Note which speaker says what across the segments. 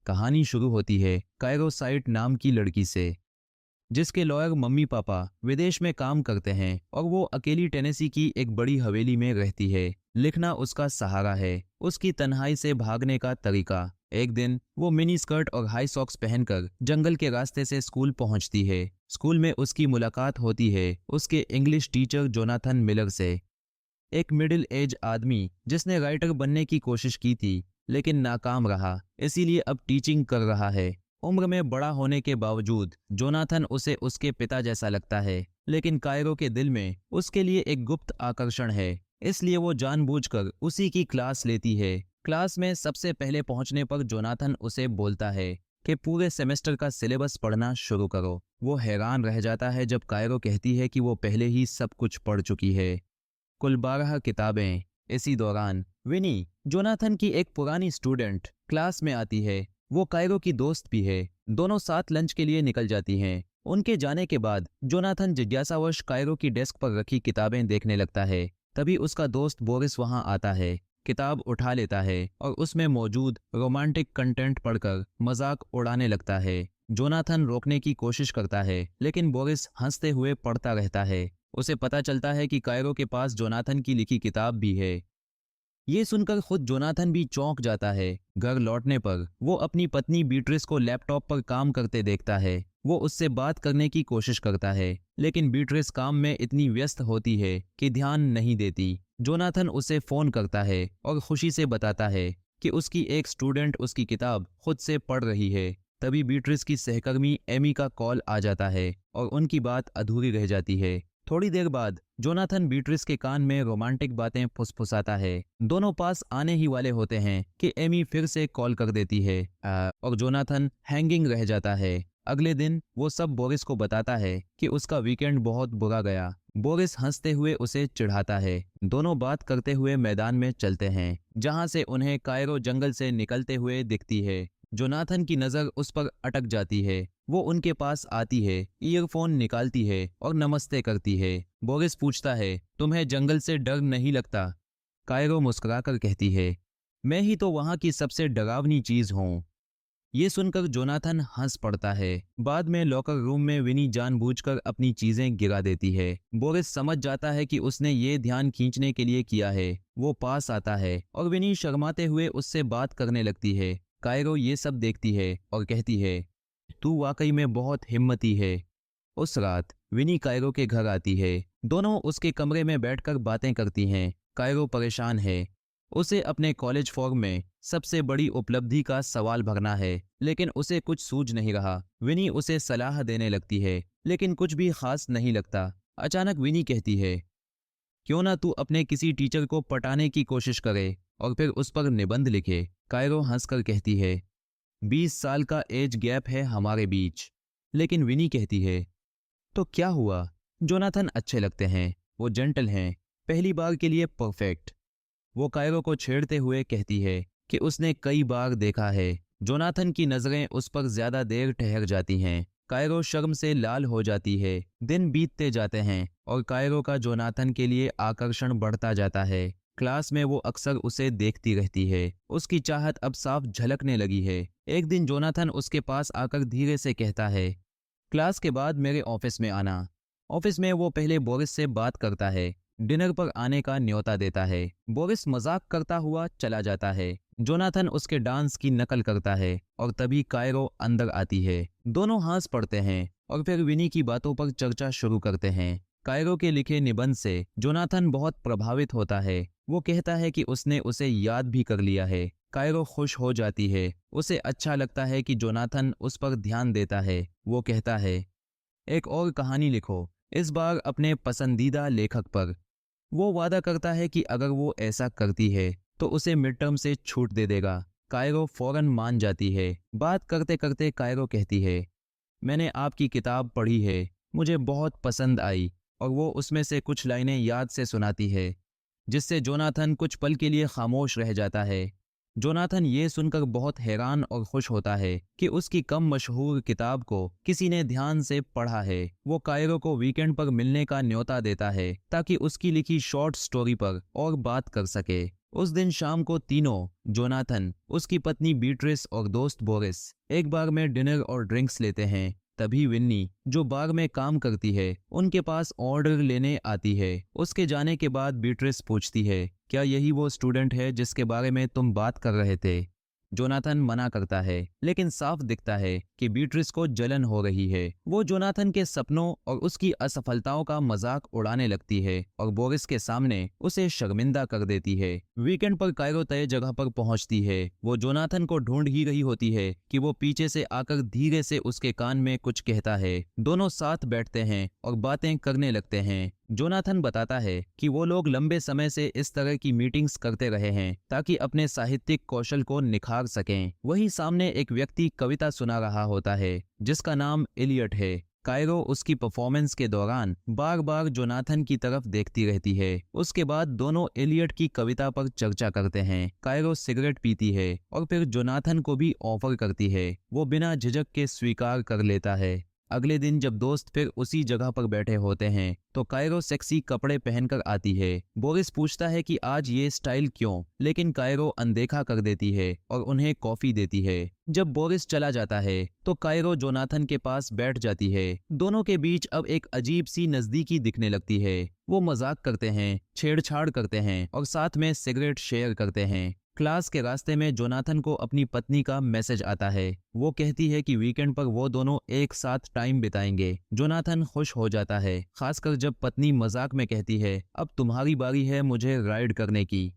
Speaker 1: कहानी शुरू होती है कायरो साइट नाम की लड़की से, जिसके लॉयर मम्मी पापा विदेश में काम करते हैं और वो अकेली टेनेसी की एक बड़ी हवेली में रहती है। लिखना उसका सहारा है, उसकी तन्हाई से भागने का तरीका। एक दिन वो मिनी स्कर्ट और हाई सॉक्स पहनकर जंगल के रास्ते से स्कूल पहुंचती है। स्कूल में उसकी मुलाकात होती है उसके इंग्लिश टीचर जोनाथन मिलर से, एक मिडिल एज आदमी जिसने राइटर बनने की कोशिश की थी लेकिन नाकाम रहा, इसीलिए अब टीचिंग कर रहा है। उम्र में बड़ा होने के बावजूद जोनाथन उसे उसके पिता जैसा लगता है, लेकिन कायरो के दिल में उसके लिए एक गुप्त आकर्षण है, इसलिए वो जानबूझकर उसी की क्लास लेती है। क्लास में सबसे पहले पहुंचने पर जोनाथन उसे बोलता है कि पूरे सेमेस्टर का सिलेबस पढ़ना शुरू करो। वो हैरान रह जाता है जब कायरो कहती है कि वो पहले ही सब कुछ पढ़ चुकी है, कुल 12 किताबें। इसी दौरान विनी, जोनाथन की एक पुरानी स्टूडेंट, क्लास में आती है। वो कायरो की दोस्त भी है। दोनों साथ लंच के लिए निकल जाती हैं। उनके जाने के बाद जोनाथन जिज्ञासावश कायरो की डेस्क पर रखी किताबें देखने लगता है। तभी उसका दोस्त बोरिस वहां आता है, किताब उठा लेता है और उसमें मौजूद रोमांटिक कंटेंट पढ़कर मजाक उड़ाने लगता है। जोनाथन रोकने की कोशिश करता है लेकिन बोरिस हंसते हुए पढ़ता रहता है। उसे पता चलता है कि कायरो के पास जोनाथन की लिखी किताब भी है। ये सुनकर खुद जोनाथन भी चौंक जाता है। घर लौटने पर वो अपनी पत्नी बीट्रिस को लैपटॉप पर काम करते देखता है। वो उससे बात करने की कोशिश करता है लेकिन बीट्रिस काम में इतनी व्यस्त होती है कि ध्यान नहीं देती। जोनाथन उसे फोन करता है और खुशी से बताता है कि उसकी एक स्टूडेंट उसकी किताब खुद से पढ़ रही है। तभी बीट्रिस की सहकर्मी एमी का कॉल आ जाता है और उनकी बात अधूरी रह जाती है। थोड़ी देर बाद जोनाथन बीट्रिस के कान में रोमांटिक बातें फुसफुसाता है। दोनों पास आने ही वाले होते हैं कि एमी फिर से कॉल कर देती है और जोनाथन हैंगिंग रह जाता है। अगले दिन वो सब बोरिस को बताता है कि उसका वीकेंड बहुत बुरा गया। बोरिस हंसते हुए उसे चिढ़ाता है। दोनों बात करते हुए मैदान में चलते हैं जहां से उन्हें कायरो जंगल से निकलते हुए दिखती है। जोनाथन की नजर उस पर अटक जाती है। वो उनके पास आती है, ईयरफोन निकालती है और नमस्ते करती है। बोरिस पूछता है, तुम्हें जंगल से डर नहीं लगता? कायरो मुस्कुराकर कहती है, मैं ही तो वहां की सबसे डरावनी चीज हूँ। ये सुनकर जोनाथन हंस पड़ता है। बाद में लॉकर रूम में विनी जानबूझकर अपनी चीजें गिरा देती है। बोरिस समझ जाता है कि उसने ये ध्यान खींचने के लिए किया है। वो पास आता है और विनी शर्माते हुए उससे बात करने लगती है। कायरो ये सब देखती है और कहती है, तू वाकई में बहुत हिम्मती है। उस रात विनी कायरो के घर आती है। दोनों उसके कमरे में बैठकर बातें करती हैं। कायरो परेशान है। उसे अपने कॉलेज फॉर्म में सबसे बड़ी उपलब्धि का सवाल भरना है, लेकिन उसे कुछ सूझ नहीं रहा। विनी उसे सलाह देने लगती है लेकिन कुछ भी खास नहीं लगता। अचानक विनी कहती है, क्यों ना तू अपने किसी टीचर को पटाने की कोशिश करे और फिर उस पर निबंध लिखे। कायरो हंसकर कहती है, 20 साल का एज गैप है हमारे बीच। लेकिन विनी कहती है, तो क्या हुआ? जोनाथन अच्छे लगते हैं, वो जेंटल हैं, पहली बार के लिए परफेक्ट। वो कायरो को छेड़ते हुए कहती है कि उसने कई बार देखा है। जोनाथन की नजरें उस पर ज्यादा देर ठहर जाती हैं। कायरो शर्म से लाल हो जाती है। दिन बीतते जाते हैं और कायरो का जोनाथन के लिए आकर्षण बढ़ता जाता है। क्लास में वो अक्सर उसे देखती रहती है। उसकी चाहत अब साफ झलकने लगी है। एक दिन जोनाथन उसके पास आकर धीरे से कहता है, क्लास के बाद मेरे ऑफिस में आना। ऑफिस में वो पहले बोरिस से बात करता है, डिनर पर आने का न्योता देता है। बोरिस मजाक करता हुआ चला जाता है। जोनाथन उसके डांस की नकल करता है और तभी कायरो अंदर आती है। दोनों हंस पड़ते हैं और फिर विनी की बातों पर चर्चा शुरू करते हैं। कायरो के लिखे निबंध से जोनाथन बहुत प्रभावित होता है। वो कहता है कि उसने उसे याद भी कर लिया है। कायरो खुश हो जाती है। उसे अच्छा लगता है कि जोनाथन उस पर ध्यान देता है। वो कहता है, एक और कहानी लिखो, इस बार अपने पसंदीदा लेखक पर। वो वादा करता है कि अगर वो ऐसा करती है तो उसे मिड टर्म से छूट दे देगा। कायरो फौरन मान जाती है। बात करते करते कायरो कहती है, मैंने आपकी किताब पढ़ी है, मुझे बहुत पसंद आई। और वो उसमें से कुछ लाइनें याद से सुनाती है, जिससे जोनाथन कुछ पल के लिए खामोश रह जाता है। जोनाथन ये सुनकर बहुत हैरान और खुश होता है कि उसकी कम मशहूर किताब को किसी ने ध्यान से पढ़ा है। वो कायरो को वीकेंड पर मिलने का न्योता देता है ताकि उसकी लिखी शॉर्ट स्टोरी पर और बात कर सके। उस दिन शाम को तीनों, जोनाथन, उसकी पत्नी बीट्रिस और दोस्त बोरिस, एक बार में डिनर और ड्रिंक्स लेते हैं। तभी विन्नी, जो बार में काम करती है, उनके पास ऑर्डर लेने आती है। उसके जाने के बाद बीट्रिस पूछती है, क्या यही वो स्टूडेंट है जिसके बारे में तुम बात कर रहे थे? जोनाथन मना करता है, लेकिन साफ दिखता है कि बीट्रिस को जलन हो रही है। वो जोनाथन के सपनों और उसकी असफलताओं का मजाक उड़ाने लगती है और बोरिस के सामने उसे शर्मिंदा कर देती है। वीकेंड पर कायरो तय जगह पर पहुंचती है। वो जोनाथन को ढूंढ ही रही होती है कि वो पीछे से आकर धीरे से उसके कान में कुछ कहता है। दोनों साथ बैठते हैं और बातें करने लगते हैं। जोनाथन बताता है कि वो लोग लंबे समय से इस तरह की मीटिंग्स करते रहे हैं ताकि अपने साहित्यिक कौशल को निखार सकें। वहीं सामने एक व्यक्ति कविता सुना रहा होता है जिसका नाम एलियट है। कायरो उसकी परफॉर्मेंस के दौरान बार बार जोनाथन की तरफ देखती रहती है। उसके बाद दोनों एलियट की कविता पर चर्चा करते हैं। कायरो सिगरेट पीती है और फिर जोनाथन को भी ऑफर करती है। वो बिना झिझक के स्वीकार कर लेता है। अगले दिन जब दोस्त फिर उसी जगह पर बैठे होते हैं तो कायरो सेक्सी कपड़े पहनकर आती है। बोरिस पूछता है कि आज ये स्टाइल क्यों, लेकिन कायरो अनदेखा कर देती है और उन्हें कॉफी देती है। जब बोरिस चला जाता है तो कायरो जोनाथन के पास बैठ जाती है। दोनों के बीच अब एक अजीब सी नजदीकी दिखने लगती है। वो मजाक करते हैं, छेड़छाड़ करते हैं और साथ में सिगरेट शेयर करते हैं। क्लास के रास्ते में जोनाथन को अपनी पत्नी का मैसेज आता है। वो कहती है कि वीकेंड पर वो दोनों एक साथ टाइम बिताएंगे। जोनाथन खुश हो जाता है, खासकर जब पत्नी मजाक में कहती है, अब तुम्हारी बारी है मुझे राइड करने की।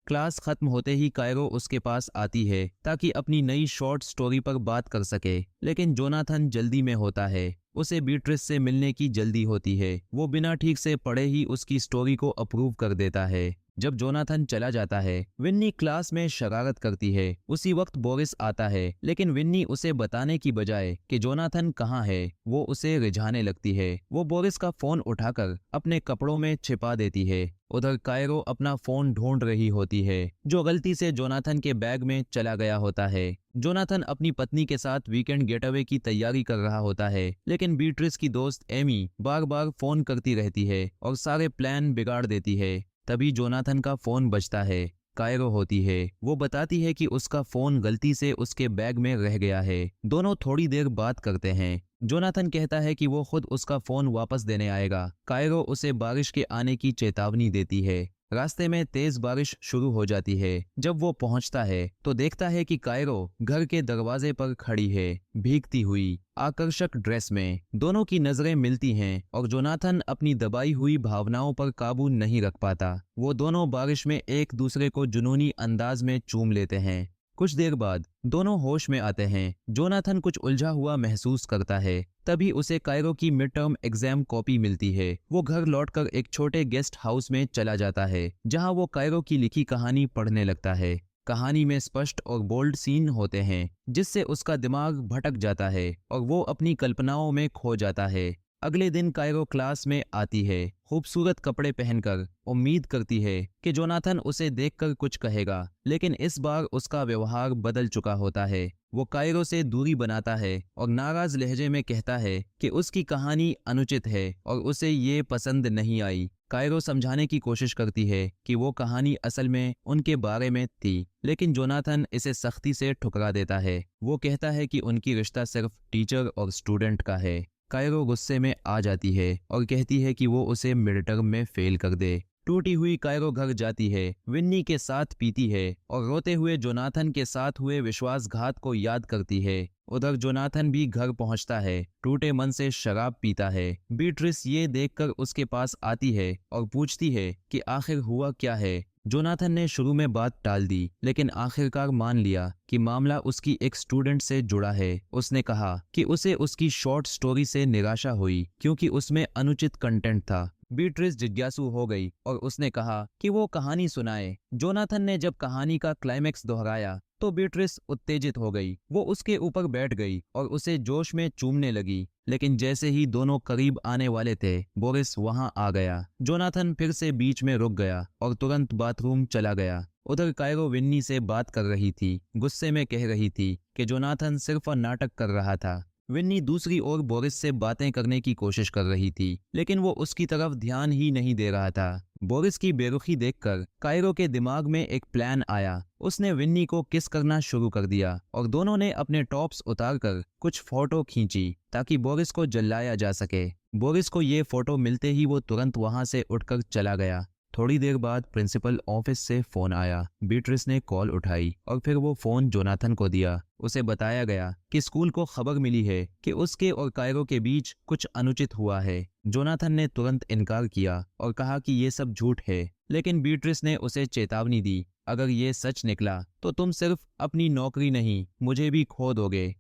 Speaker 1: क्लास खत्म होते ही कायरो उसके पास आती है ताकि अपनी नई शॉर्ट स्टोरी पर बात कर सके, लेकिन जोनाथन जल्दी में होता है। उसे बीट्रिस से मिलने की जल्दी होती है। वो बिना ठीक से पढ़े ही उसकी स्टोरी को अप्रूव कर देता है। जब जोनाथन चला जाता है, विन्नी क्लास में शरारत करती है। उसी वक्त बोरिस आता है, लेकिन विन्नी उसे बताने की बजाय कि जोनाथन कहाँ है, वो उसे रिझाने लगती है। वो बोरिस का फोन उठाकर अपने कपड़ों में छिपा देती है। उधर कायरो अपना फोन ढूंढ रही होती है जो गलती से जोनाथन के बैग में चला गया होता है। जोनाथन अपनी पत्नी के साथ वीकेंड गेटअवे की तैयारी कर रहा होता है, लेकिन बीट्रिस की दोस्त एमी बार बार फोन करती रहती है और सारे प्लान बिगाड़ देती है। तभी जोनाथन का फोन बजता है। कायरो होती है। वो बताती है कि उसका फोन गलती से उसके बैग में रह गया है। दोनों थोड़ी देर बात करते हैं। जोनाथन कहता है कि वो खुद उसका फोन वापस देने आएगा। कायरो उसे बारिश के आने की चेतावनी देती है। रास्ते में तेज बारिश शुरू हो जाती है। जब वो पहुंचता है तो देखता है कि कायरो घर के दरवाजे पर खड़ी है, भीगती हुई, आकर्षक ड्रेस में। दोनों की नजरें मिलती हैं और जोनाथन अपनी दबाई हुई भावनाओं पर काबू नहीं रख पाता। वो दोनों बारिश में एक दूसरे को जुनूनी अंदाज में चूम लेते हैं। कुछ देर बाद दोनों होश में आते हैं। जोनाथन कुछ उलझा हुआ महसूस करता है। तभी उसे कायरो की मिड टर्म एग्जाम कॉपी मिलती है। वो घर लौटकर एक छोटे गेस्ट हाउस में चला जाता है जहां वो कायरो की लिखी कहानी पढ़ने लगता है। कहानी में स्पष्ट और बोल्ड सीन होते हैं जिससे उसका दिमाग भटक जाता है और वो अपनी कल्पनाओं में खो जाता है। अगले दिन कायरो क्लास में आती है, खूबसूरत कपड़े पहनकर। उम्मीद करती है कि जोनाथन उसे देखकर कुछ कहेगा, लेकिन इस बार उसका व्यवहार बदल चुका होता है। वो कायरो से दूरी बनाता है और नाराज लहजे में कहता है कि उसकी कहानी अनुचित है और उसे ये पसंद नहीं आई। कायरो समझाने की कोशिश करती है कि वो कहानी असल में उनके बारे में थी, लेकिन जोनाथन इसे सख्ती से ठुकरा देता है। वो कहता है कि उनकी रिश्ता सिर्फ टीचर और स्टूडेंट का है। कायरो गुस्से में आ जाती है और कहती है कि वो उसे मिड टर्म में फेल कर दे। टूटी हुई कायरो घर जाती है, विन्नी के साथ पीती है और रोते हुए जोनाथन के साथ हुए विश्वासघात को याद करती है। उधर जोनाथन भी घर पहुंचता है, टूटे मन से शराब पीता है। बीट्रिस ये देखकर उसके पास आती है और पूछती है कि आखिर हुआ क्या है। जोनाथन ने शुरू में बात टाल दी, लेकिन आखिरकार मान लिया कि मामला उसकी एक स्टूडेंट से जुड़ा है। उसने कहा कि उसे उसकी शॉर्ट स्टोरी से निराशा हुई क्योंकि उसमें अनुचित कंटेंट था। बीट्रिस जिज्ञासु हो गई और उसने कहा कि वो कहानी सुनाए। जोनाथन ने जब कहानी का क्लाइमेक्स दोहराया तो बीट्रिस उत्तेजित हो गई। वो उसके ऊपर बैठ गई और उसे जोश में चूमने लगी। लेकिन जैसे ही दोनों करीब आने वाले थे, बोरिस वहां आ गया। जोनाथन फिर से बीच में रुक गया और तुरंत बाथरूम चला गया। उधर कायरो विन्नी से बात कर रही थी, गुस्से में कह रही थी कि जोनाथन सिर्फ नाटक कर रहा था। विन्नी दूसरी ओर बोरिस से बातें करने की कोशिश कर रही थी, लेकिन वो उसकी तरफ ध्यान ही नहीं दे रहा था। बोरिस की बेरुखी देखकर कायरो के दिमाग में एक प्लान आया। उसने विन्नी को किस करना शुरू कर दिया और दोनों ने अपने टॉप्स उतारकर कुछ फोटो खींची ताकि बोरिस को जलाया जा सके। बोरिस को ये फोटो मिलते ही वो तुरंत वहां से उठकर चला गया। थोड़ी देर बाद प्रिंसिपल ऑफिस से फोन आया। बीट्रिस ने कॉल उठाई और फिर वो फोन जोनाथन को दिया। उसे बताया गया कि स्कूल को खबर मिली है कि उसके और कायरो के बीच कुछ अनुचित हुआ है। जोनाथन ने तुरंत इनकार किया और कहा कि ये सब झूठ है, लेकिन बीट्रिस ने उसे चेतावनी दी, अगर ये सच निकला तो तुम सिर्फ अपनी नौकरी नहीं, मुझे भी खो दोगे।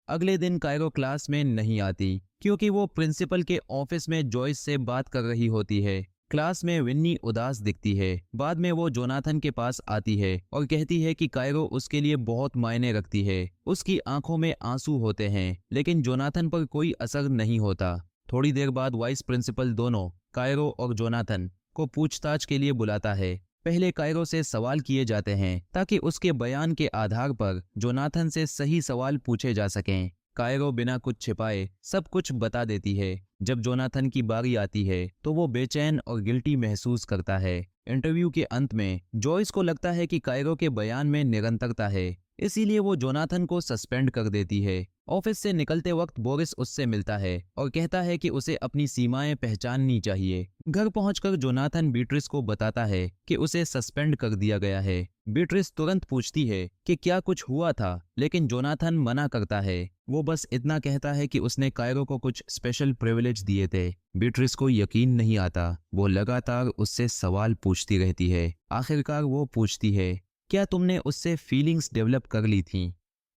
Speaker 1: अगले दिन कायरो क्लास में नहीं आती क्योंकि वो प्रिंसिपल के ऑफिस में जॉयस से बात कर रही होती है। क्लास में विन्नी उदास दिखती है। बाद में वो जोनाथन के पास आती है और कहती है कि कायरो उसके लिए बहुत मायने रखती है। उसकी आंखों में आंसू होते हैं, लेकिन जोनाथन पर कोई असर नहीं होता। थोड़ी देर बाद वाइस प्रिंसिपल दोनों कायरो और जोनाथन को पूछताछ के लिए बुलाता है। पहले कायरो से सवाल किए जाते हैं ताकि उसके बयान के आधार पर जोनाथन से सही सवाल पूछे जा सकें। कायरो बिना कुछ छिपाए सब कुछ बता देती है। जब जोनाथन की बारी आती है तो वो बेचैन और गिल्टी महसूस करता है। इंटरव्यू के अंत में जॉयस को लगता है कि कायरो के बयान में निरंतरता है, इसीलिए वो जोनाथन को सस्पेंड कर देती है। ऑफिस से निकलते वक्त बोरिस उससे मिलता है और कहता है कि उसे अपनी सीमाएं पहचाननी चाहिए। घर पहुंचकर जोनाथन बीट्रिस को बताता है कि उसे सस्पेंड कर दिया गया है। बीट्रिस तुरंत पूछती है कि क्या कुछ हुआ था, लेकिन जोनाथन मना करता है। वो बस इतना कहता है कि उसने कायरो को कुछ स्पेशल प्रिविलेज दिए थे। बीट्रिस को यकीन नहीं आता। वो लगातार उससे सवाल पूछती रहती है। आखिरकार वो पूछती है, क्या तुमने उससे फीलिंग्स डेवलप कर ली थी?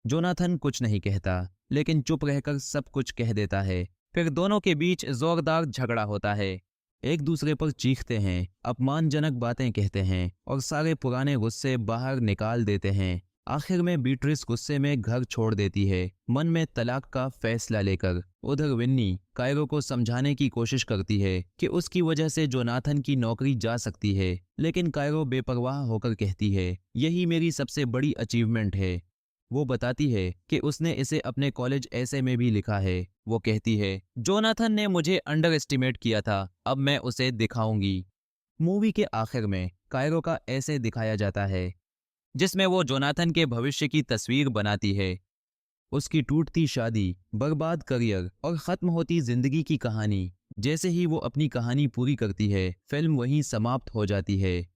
Speaker 1: जोनाथन कुछ नहीं कहता, लेकिन चुप रहकर सब कुछ कह देता है। फिर दोनों के बीच जोरदार झगड़ा होता है। एक दूसरे पर चीखते हैं, अपमानजनक बातें कहते हैं और सारे पुराने गुस्से बाहर निकाल देते हैं। आखिर में बीट्रिस गुस्से में घर छोड़ देती है, मन में तलाक का फैसला लेकर। उधर विन्नी कायरो को समझाने की कोशिश करती है कि उसकी वजह से जोनाथन की नौकरी जा सकती है, लेकिन कायरो बेपरवाह होकर कहती है, यही मेरी सबसे बड़ी अचीवमेंट है। वो बताती है कि उसने इसे अपने कॉलेज ऐसे में भी लिखा है। वो कहती है, जोनाथन ने मुझे अंडर एस्टिमेट किया था, अब मैं उसे दिखाऊंगी। मूवी के आखिर में कायरो का ऐसे दिखाया जाता है जिसमें वो जोनाथन के भविष्य की तस्वीर बनाती है। उसकी टूटती शादी, बर्बाद करियर और खत्म होती जिंदगी की कहानी। जैसे ही वो अपनी कहानी पूरी करती है, फिल्म वहीं समाप्त हो जाती है।